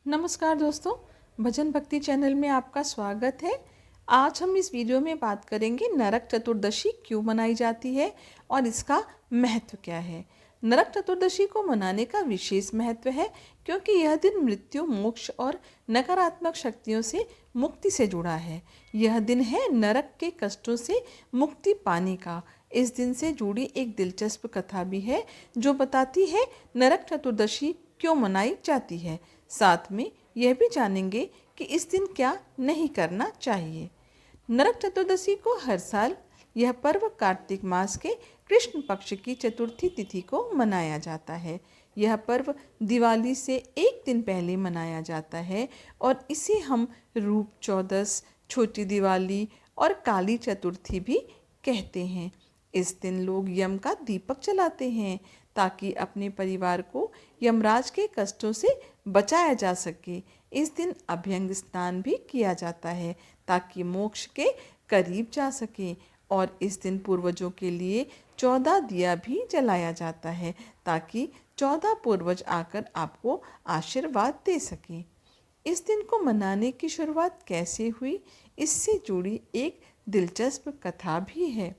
नमस्कार दोस्तों, भजन भक्ति चैनल में आपका स्वागत है। आज हम इस वीडियो में बात करेंगे नरक चतुर्दशी क्यों मनाई जाती है और इसका महत्व क्या है। नरक चतुर्दशी को मनाने का विशेष महत्व है क्योंकि यह दिन मृत्यु, मोक्ष और नकारात्मक शक्तियों से मुक्ति से जुड़ा है। यह दिन है नरक के कष्टों से मुक्ति पाने का। इस दिन से जुड़ी एक दिलचस्प कथा भी है जो बताती है नरक चतुर्दशी क्यों मनाई जाती है। साथ में यह भी जानेंगे कि इस दिन क्या नहीं करना चाहिए। नरक चतुर्दशी को हर साल यह पर्व कार्तिक मास के कृष्ण पक्ष की चतुर्थी तिथि को मनाया जाता है। यह पर्व दिवाली से एक दिन पहले मनाया जाता है और इसे हम रूप चौदस, छोटी दिवाली और काली चतुर्थी भी कहते हैं। इस दिन लोग यम का दीपक जलाते हैं ताकि अपने परिवार को यमराज के कष्टों से बचाया जा सके। इस दिन अभ्यंग स्नान भी किया जाता है ताकि मोक्ष के करीब जा सके और इस दिन पूर्वजों के लिए 14 दिया भी जलाया जाता है ताकि 14 पूर्वज आकर आपको आशीर्वाद दे सकें। इस दिन को मनाने की शुरुआत कैसे हुई, इससे जुड़ी एक दिलचस्प कथा भी है।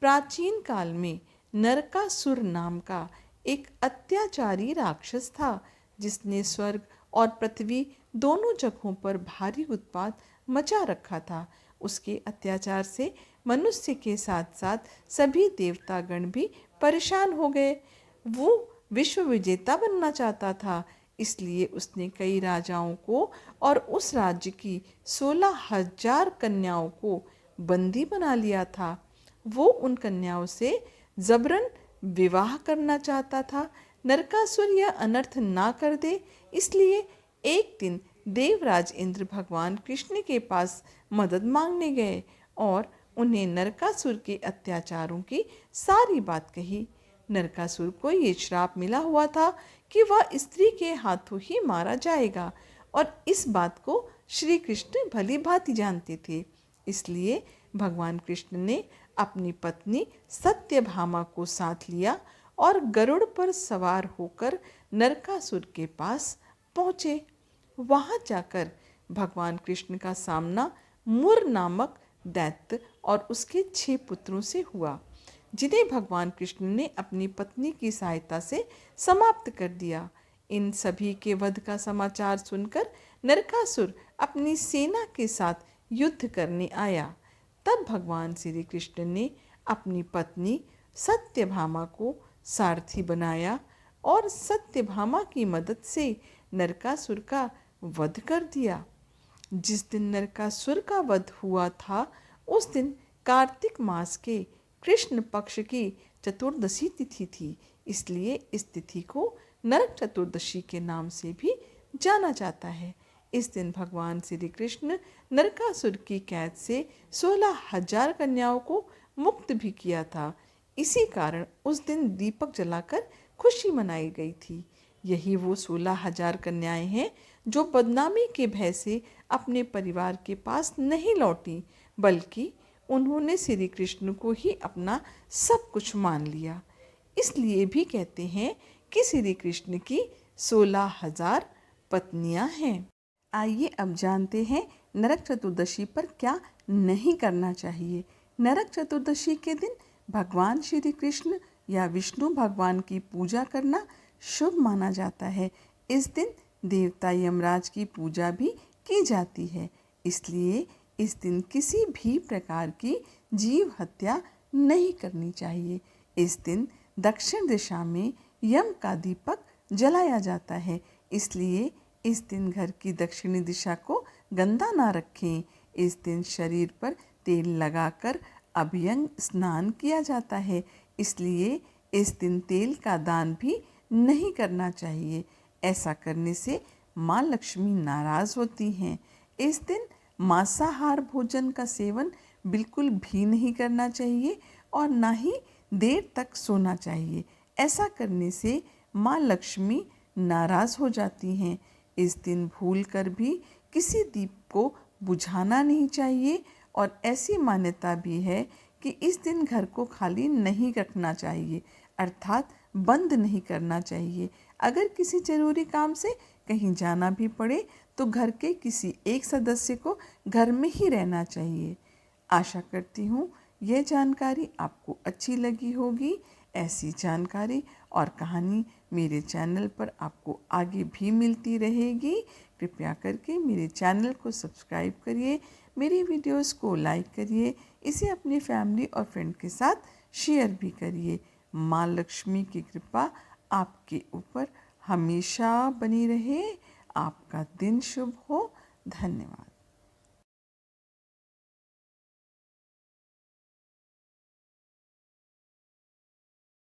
प्राचीन काल में नरकासुर नाम का एक अत्याचारी राक्षस था जिसने स्वर्ग और पृथ्वी दोनों जगहों पर भारी उत्पात मचा रखा था। उसके अत्याचार से मनुष्य के साथ साथ सभी देवतागण भी परेशान हो गए। वो विश्व विजेता बनना चाहता था, इसलिए उसने कई राजाओं को और उस राज्य की 16,000 कन्याओं को बंदी बना लिया था। वो उन कन्याओं से जबरन विवाह करना चाहता था। नरकासुर यह अनर्थ ना कर दे, इसलिए एक दिन देवराज इंद्र भगवान कृष्ण के पास मदद मांगने गए और उन्हें नरकासुर के अत्याचारों की सारी बात कही। नरकासुर को ये श्राप मिला हुआ था कि वह स्त्री के हाथों ही मारा जाएगा और इस बात को श्री कृष्ण भली भांति जानते थे। इसलिए भगवान कृष्ण ने अपनी पत्नी सत्यभामा को साथ लिया और गरुड़ पर सवार होकर नरकासुर के पास पहुँचे। वहाँ जाकर भगवान कृष्ण का सामना मुर नामक दैत्य और उसके 6 पुत्रों से हुआ, जिन्हें भगवान कृष्ण ने अपनी पत्नी की सहायता से समाप्त कर दिया। इन सभी के वध का समाचार सुनकर नरकासुर अपनी सेना के साथ युद्ध करने आया। तब भगवान श्री कृष्ण ने अपनी पत्नी सत्यभामा को सारथी बनाया और सत्यभामा की मदद से नरकासुर का वध कर दिया। जिस दिन नरकासुर का वध हुआ था उस दिन कार्तिक मास के कृष्ण पक्ष की चतुर्दशी तिथि थी, इसलिए इस तिथि को नरक चतुर्दशी के नाम से भी जाना जाता है। इस दिन भगवान श्री कृष्ण नरकासुर की कैद से 16,000 कन्याओं को मुक्त भी किया था। इसी कारण उस दिन दीपक जलाकर खुशी मनाई गई थी। यही वो 16,000 कन्याएं हैं जो बदनामी के भय से अपने परिवार के पास नहीं लौटी, बल्कि उन्होंने श्री कृष्ण को ही अपना सब कुछ मान लिया। इसलिए भी कहते हैं कि श्री कृष्ण की 16,000 पत्नियां हैं। आइए अब जानते हैं नरक चतुर्दशी पर क्या नहीं करना चाहिए। नरक चतुर्दशी के दिन भगवान श्री कृष्ण या विष्णु भगवान की पूजा करना शुभ माना जाता है। इस दिन देवता यमराज की पूजा भी की जाती है, इसलिए इस दिन किसी भी प्रकार की जीव हत्या नहीं करनी चाहिए। इस दिन दक्षिण दिशा में यम का दीपक जलाया जाता है, इसलिए इस दिन घर की दक्षिणी दिशा को गंदा ना रखें। इस दिन शरीर पर तेल लगाकर अभ्यंग स्नान किया जाता है, इसलिए इस दिन तेल का दान भी नहीं करना चाहिए। ऐसा करने से माँ लक्ष्मी नाराज होती हैं। इस दिन मांसाहार भोजन का सेवन बिल्कुल भी नहीं करना चाहिए और ना ही देर तक सोना चाहिए। ऐसा करने से माँ लक्ष्मी नाराज हो जाती हैं। इस दिन भूल कर भी किसी दीप को बुझाना नहीं चाहिए और ऐसी मान्यता भी है कि इस दिन घर को खाली नहीं रखना चाहिए, अर्थात बंद नहीं करना चाहिए। अगर किसी जरूरी काम से कहीं जाना भी पड़े तो घर के किसी एक सदस्य को घर में ही रहना चाहिए। आशा करती हूँ यह जानकारी आपको अच्छी लगी होगी। ऐसी जानकारी और कहानी मेरे चैनल पर आपको आगे भी मिलती रहेगी। कृपया करके मेरे चैनल को सब्सक्राइब करिए, मेरी वीडियोस को लाइक करिए, इसे अपनी फैमिली और फ्रेंड के साथ शेयर भी करिए। माँ लक्ष्मी की कृपा आपके ऊपर हमेशा बनी रहे। आपका दिन शुभ हो। धन्यवाद।